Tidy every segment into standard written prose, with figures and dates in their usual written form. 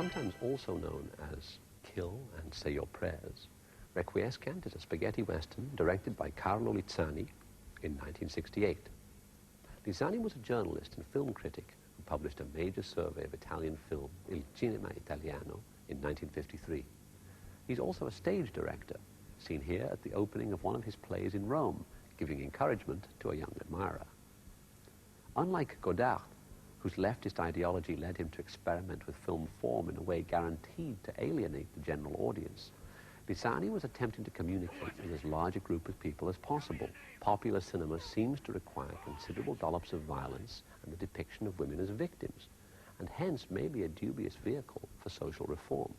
Sometimes also known as Kill and Say Your Prayers, Requiescant is a spaghetti western directed by Carlo Lizzani in 1968. Lizzani was a journalist and film critic who published a major survey of Italian film, Il Cinema Italiano, in 1953. He's also a stage director, seen here at the opening of one of his plays in Rome, giving encouragement to a young admirer. Unlike Godard, whose leftist ideology led him to experiment with film form in a way guaranteed to alienate the general audience, Lizzani was attempting to communicate with as large a group of people as possible. Popular cinema seems to require considerable dollops of violence and the depiction of women as victims, and hence may be a dubious vehicle for social reform.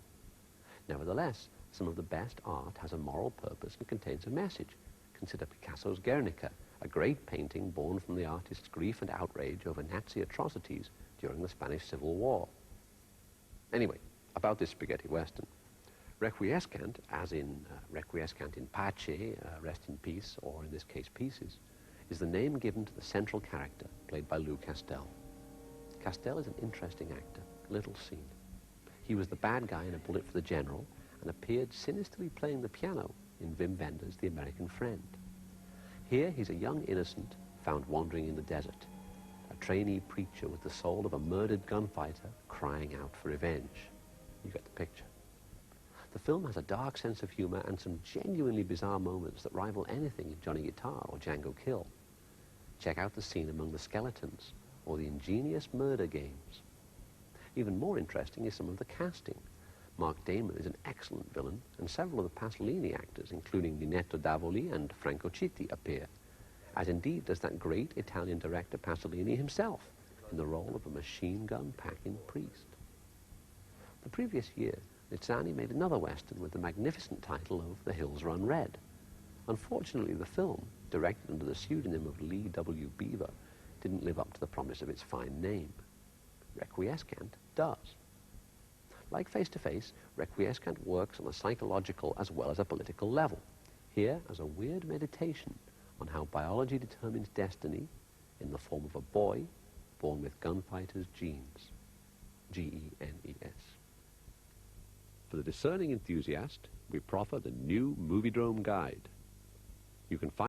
Nevertheless, some of the best art has a moral purpose and contains a message. Consider Picasso's Guernica, a great painting born from the artist's grief and outrage over Nazi atrocities during the Spanish Civil War. Anyway, about this spaghetti western. Requiescant, as in Requiescant in Pace, Rest in Peace, or in this case Pieces, is the name given to the central character, played by Lou Castel. Castel is an interesting actor, little seen. He was the bad guy in A Bullet for the General and appeared sinisterly playing the piano in Wim Wenders' The American Friend. Here he's a young innocent found wandering in the desert, a trainee preacher with the soul of a murdered gunfighter crying out for revenge. You get the picture. The film has a dark sense of humor and some genuinely bizarre moments that rival anything in Johnny Guitar or Django Kill. Check out the scene among the skeletons or the ingenious murder games. Even more interesting is some of the casting. Mark Damon is an excellent villain, and several of the Pasolini actors, including Ninetto Davoli and Franco Citti, appear, as indeed does that great Italian director Pasolini himself, in the role of a machine gun packing priest. The previous year, Lizzani made another western with the magnificent title of The Hills Run Red. Unfortunately, the film, directed under the pseudonym of Lee W. Beaver, didn't live up to the promise of its fine name. Requiescant does. Like Face to Face, Requiescant works on a psychological as well as a political level. Here, as a weird meditation on how biology determines destiny in the form of a boy born with gunfighter's genes. G-E-N-E-S. For the discerning enthusiast, we proffer the new Moviedrome Guide. You can find